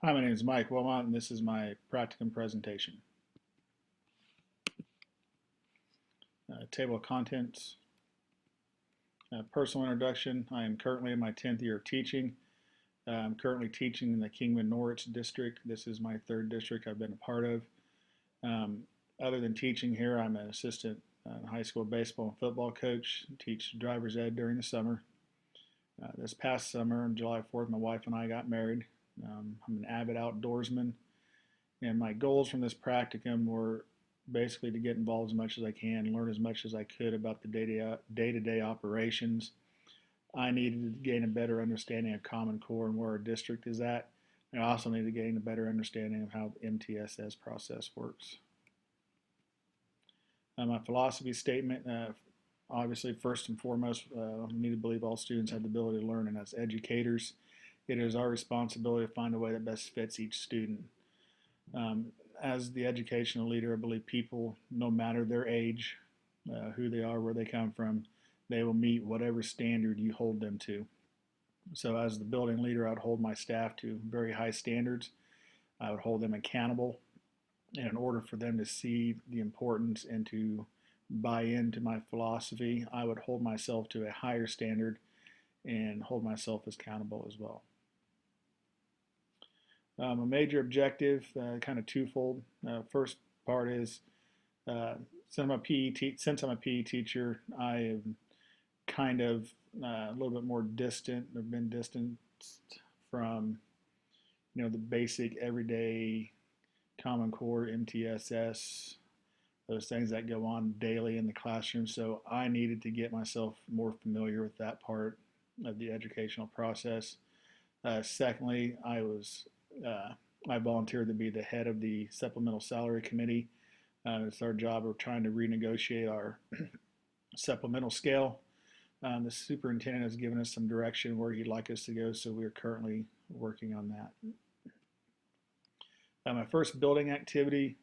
Hi, my name is Mike Wilmott, and this is my practicum presentation. Table of contents, personal introduction. I am currently in my 10th year of teaching. I'm currently teaching in the Kingman Norwich district. This is my third district I've been a part of. Um, Other than teaching here, I'm an assistant high school baseball and football coach, teach driver's ed during the summer. This past summer, on July 4th, my wife and I got married. I'm an avid outdoorsman, and my goals from this practicum were basically to get involved as much as I can, learn as much as I could about the day-to-day operations. I needed to gain a better understanding of Common Core and where our district is at. And I also needed to gain a better understanding of how the MTSS process works. My philosophy statement, obviously, first and foremost, we need to believe all students have the ability to learn, and as educators, it is our responsibility to find a way that best fits each student. Um, as the educational leader, I believe people, no matter their age, who they are, where they come from, they will meet whatever standard you hold them to. So as the building leader, I'd hold my staff to very high standards. I would hold them accountable. And in order for them to see the importance and to buy into my philosophy, I would hold myself to a higher standard and hold myself as accountable as well. A major objective, kind of twofold. First part is since I'm a PE teacher, I am kind of a little bit more distant. I've been distanced from the basic everyday Common Core, MTSS, those things that go on daily in the classroom. So I needed to get myself more familiar with that part of the educational process. Secondly, I volunteered to be the head of the supplemental salary committee. It's our job of trying to renegotiate our supplemental scale. The superintendent has given us some direction where he'd like us to go, so we're currently working on that. My first building activity,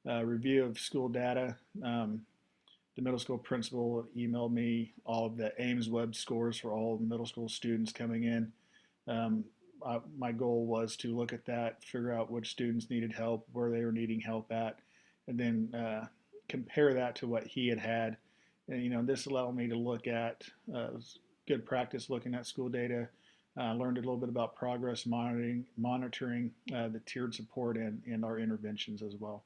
review of school data. The middle school principal emailed me all of the Ames web scores for all the middle school students coming in. My goal was to look at that, figure out which students needed help, where they were needing help at, and then compare that to what he had. And this allowed me to look at good practice looking at school data. Learned a little bit about progress monitoring the tiered support and our interventions as well.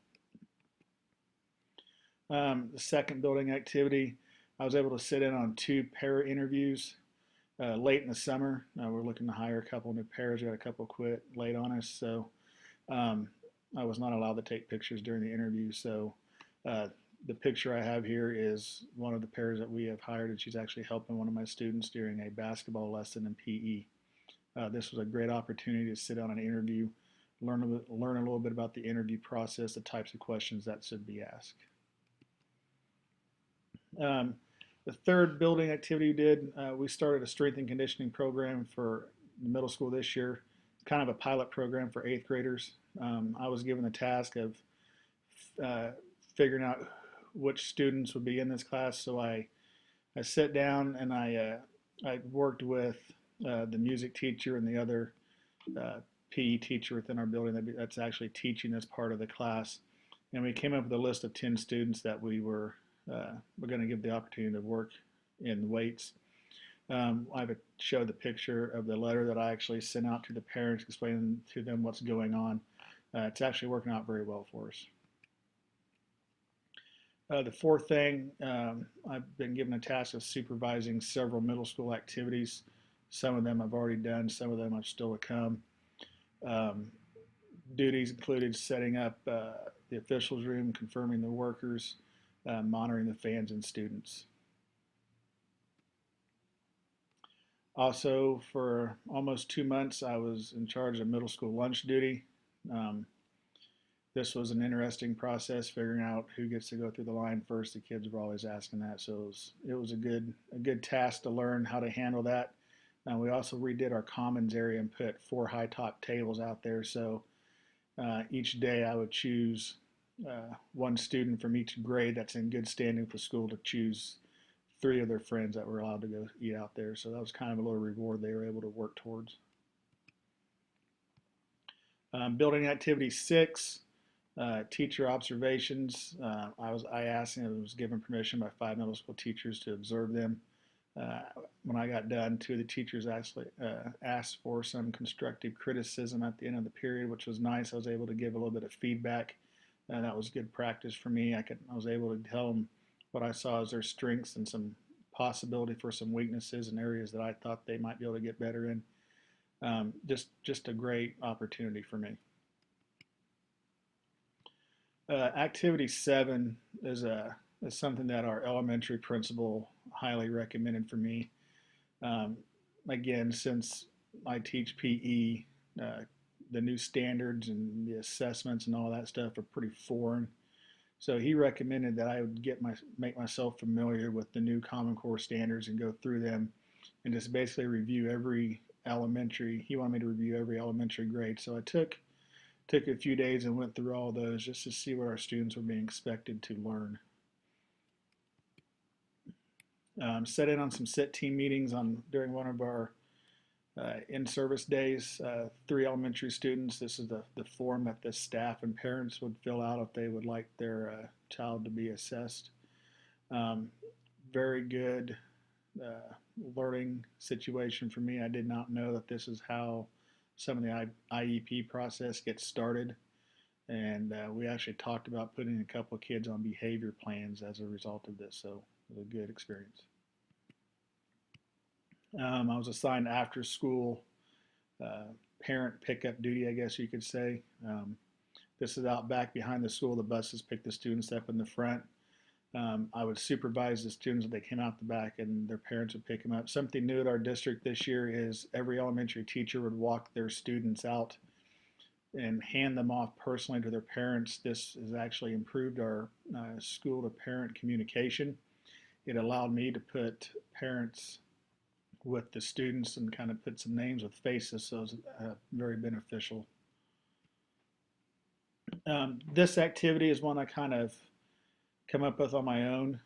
The second building activity, I was able to sit in on 2 para interviews late in the summer. We're looking to hire a couple new pairs. We had a couple quit late on us, so I was not allowed to take pictures during the interview. So the picture I have here is one of the pairs that we have hired, and she's actually helping one of my students during a basketball lesson in PE. This was a great opportunity to sit on an interview, learn a little bit about the interview process, the types of questions that should be asked. The third building activity we did, we started a strength and conditioning program for the middle school this year, kind of a pilot program for 8th graders. I was given the task of figuring out which students would be in this class, so I sat down and I worked with the music teacher and the other PE teacher within our building that's actually teaching this part of the class, and we came up with a list of 10 students that we're going to give the opportunity to work in weights. I showed the picture of the letter that I actually sent out to the parents, explaining to them what's going on. It's actually working out very well for us. The fourth thing, I've been given a task of supervising several middle school activities. Some of them I've already done, some of them are still to come. Duties included setting up the officials room, confirming the workers, monitoring the fans and students. Also, for almost 2 months, I was in charge of middle school lunch duty. This was an interesting process, figuring out who gets to go through the line first. The kids were always asking that, so it was a good task to learn how to handle that. We also redid our commons area and put 4 high top tables out there. So each day I would choose one student from each grade that's in good standing for school to choose 3 of their friends that were allowed to go eat out there. So that was kind of a little reward they were able to work towards. Building activity 6, teacher observations. I asked and was given permission by 5 middle school teachers to observe them. When I got done, 2 of the teachers actually asked for some constructive criticism at the end of the period, which was nice. I was able to give a little bit of feedback, and that was good practice for me. I was able to tell them what I saw as their strengths and some possibility for some weaknesses and areas that I thought they might be able to get better in. Just a great opportunity for me. Activity 7 is something that our elementary principal highly recommended for me. Again, since I teach PE, the new standards and the assessments and all that stuff are pretty foreign. So he recommended that I would make myself familiar with the new Common Core standards and go through them and just basically review every elementary. He wanted me to review every elementary grade. So I took a few days and went through all those just to see what our students were being expected to learn. Set in on some SIT team meetings during one of our in-service days. 3 elementary students. This is the form that the staff and parents would fill out if they would like their child to be assessed. Very good learning situation for me. I did not know that this is how some of the IEP process gets started, and we actually talked about putting a couple of kids on behavior plans as a result of this, so it was a good experience. I was assigned after school parent pickup duty, I guess you could say. This is out back behind the school. The buses pick the students up in the front. I would supervise the students as they came out the back, and their parents would pick them up. Something new at our district this year is every elementary teacher would walk their students out and hand them off personally to their parents. This has actually improved our school-to-parent communication. It allowed me to put parents with the students and kind of put some names with faces, so it's very beneficial. This activity is one I kind of come up with on my own.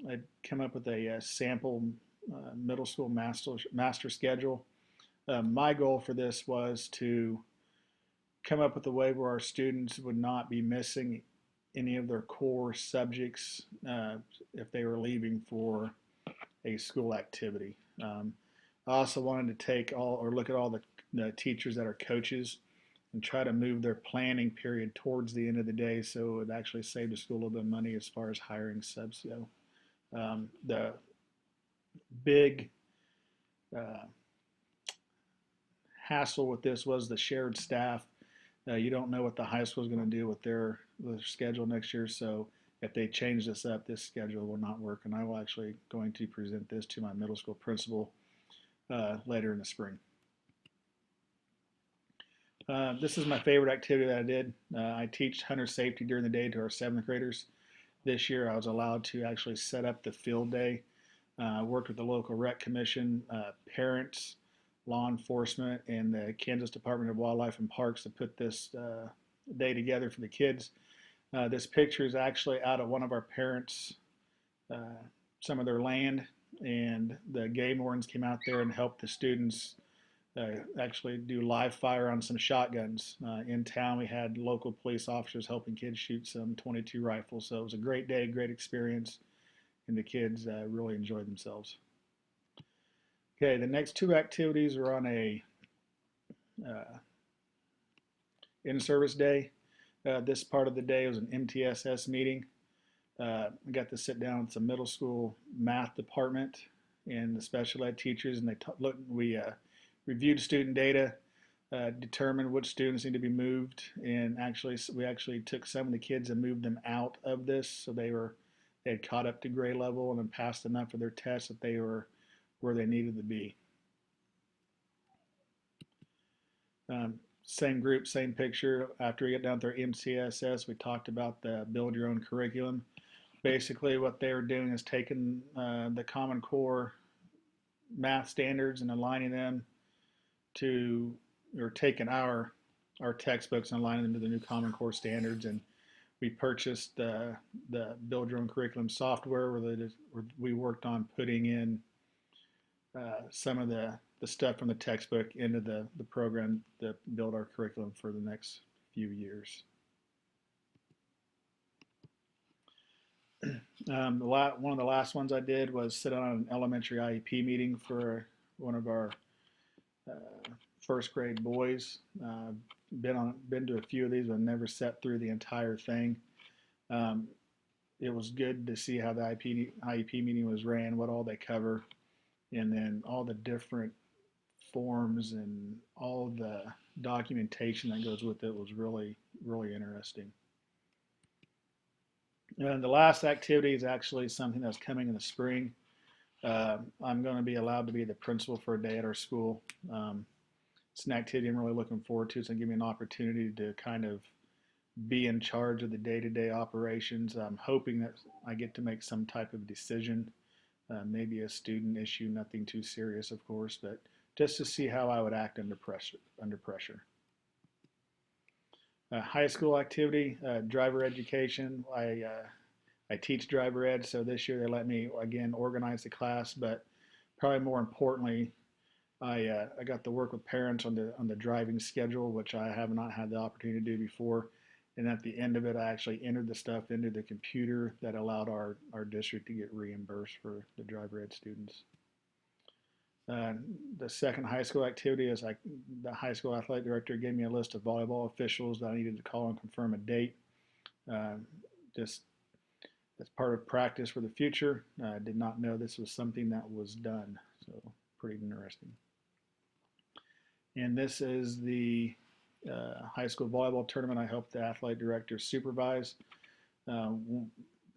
I'd come up with a sample middle school master schedule. My goal for this was to come up with a way where our students would not be missing any of their core subjects if they were leaving for a school activity. I also wanted to look at all the teachers that are coaches and try to move their planning period towards the end of the day, so it actually saved the school a little bit of money as far as hiring subs go. The big hassle with this was the shared staff. You don't know what the high school is going to do with their schedule next year, so if they change this up, this schedule will not work, and I will actually going to present this to my middle school principal later in the spring. This is my favorite activity that I did. I teach hunter safety during the day to our 7th graders. This year I was allowed to actually set up the field day. Worked with the local rec commission, parents, law enforcement, and the Kansas Department of Wildlife and Parks to put this day together for the kids. This picture is actually out of one of our parents' some of their land, and the game wardens came out there and helped the students actually do live fire on some shotguns. In town we had local police officers helping kids shoot some .22 rifles, so it was a great day, great experience, and the kids really enjoyed themselves. Okay, the next 2 activities are on a in-service day. This part of the day was an MTSS meeting. I got to sit down with some middle school math department and the special ed teachers, and we reviewed student data, determined which students need to be moved, and we actually took some of the kids and moved them out of this, so they had caught up to grade level and then passed enough of their tests that they were where they needed to be. Same group, same picture. After we got down to our MCSS, we talked about the build your own curriculum. Basically what they were doing is taking the Common Core math standards and aligning them or taking our textbooks and aligning them to the new Common Core standards. And we purchased the build your own curriculum software where we worked on putting in some of the the stuff from the textbook into the program to build our curriculum for the next few years. One of the last ones I did was sit on an elementary IEP meeting for one of our uh, first grade boys. Been to a few of these, but never sat through the entire thing. Um, it was good to see how the IEP meeting was ran, what all they cover, and then all the different forms and all the documentation that goes with it was really, really interesting. And the last activity is actually something that's coming in the spring. I'm going to be allowed to be the principal for a day at our school. It's an activity I'm really looking forward to. It's going to give me an opportunity to kind of be in charge of the day-to-day operations. I'm hoping that I get to make some type of decision, maybe a student issue, nothing too serious, of course, but just to see how I would act under pressure. High school activity, driver education. I teach driver ed, so this year they let me again organize the class. But probably more importantly, I got to work with parents on the driving schedule, which I have not had the opportunity to do before. And at the end of it, I actually entered the stuff into the computer that allowed our district to get reimbursed for the driver ed students. Uh, the second high school activity is the high school athletic director gave me a list of volleyball officials that I needed to call and confirm a date. Uh, just as part of practice for the future. I did not know this was something that was done, so pretty interesting. And this is the high school volleyball tournament I helped the athletic director supervise. Uh,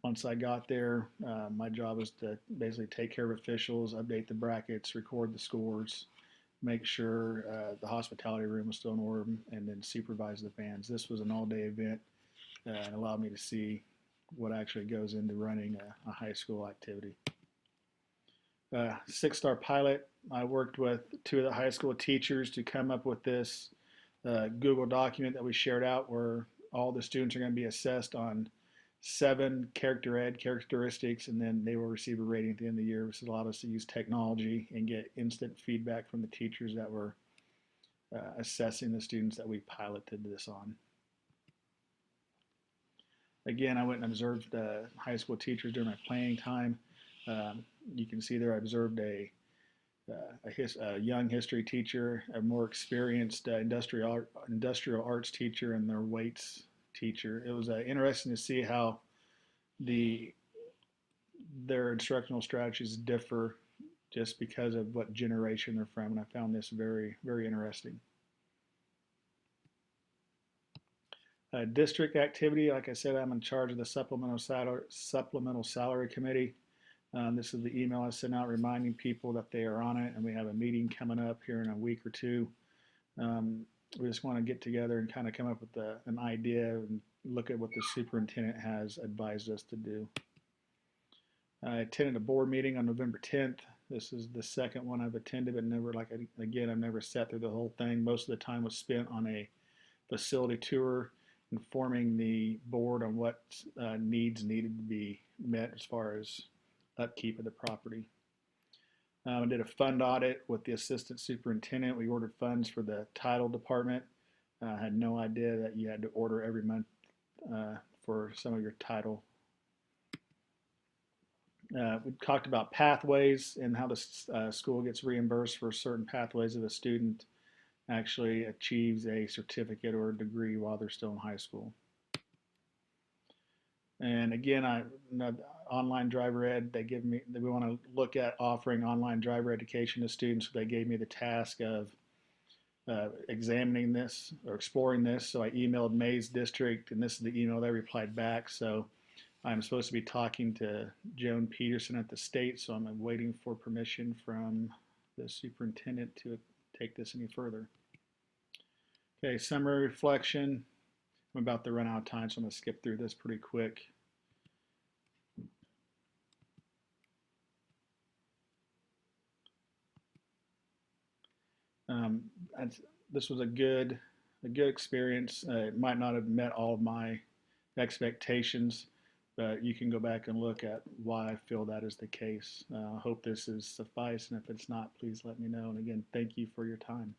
Once I got there, my job was to basically take care of officials, update the brackets, record the scores, make sure the hospitality room was still in order, and then supervise the fans. This was an all-day event and allowed me to see what actually goes into running a high school activity. Six-star pilot, I worked with two of the high school teachers to come up with this Google document that we shared out where all the students are going to be assessed on 7 character ed characteristics, and then they will receive a rating at the end of the year. This allowed us to use technology and get instant feedback from the teachers that were assessing the students that we piloted this on. Again, I went and observed high school teachers during my planning time. You can see there I observed a young history teacher, a more experienced industrial arts teacher, and their weights teacher. It was interesting to see how their instructional strategies differ just because of what generation they're from, and I found this very, very interesting. District activity, like I said, I'm in charge of the supplemental salary committee. This is the email I sent out reminding people that they are on it, and we have a meeting coming up here in a week or two. We just want to get together and kind of come up with an idea and look at what the superintendent has advised us to do. I attended a board meeting on November 10th. This is the second one I've attended, but never, again, I've never sat through the whole thing. Most of the time was spent on a facility tour, informing the board on what needs needed to be met as far as upkeep of the property. I did a fund audit with the assistant superintendent. We ordered funds for the title department. I had no idea that you had to order every month for some of your title. We talked about pathways and how the school gets reimbursed for certain pathways if a student actually achieves a certificate or a degree while they're still in high school. And again, online driver ed, we want to look at offering online driver education to students. So they gave me the task of examining this or exploring this. So I emailed Mays District, and this is the email they replied back. So I'm supposed to be talking to Joan Peterson at the state, so I'm waiting for permission from the superintendent to take this any further. Okay, summary reflection. I'm about to run out of time, so I'm going to skip through this pretty quick. This was a good experience. It might not have met all of my expectations, but you can go back and look at why I feel that is the case. I hope this is suffice, and if it's not, please let me know. And again, thank you for your time.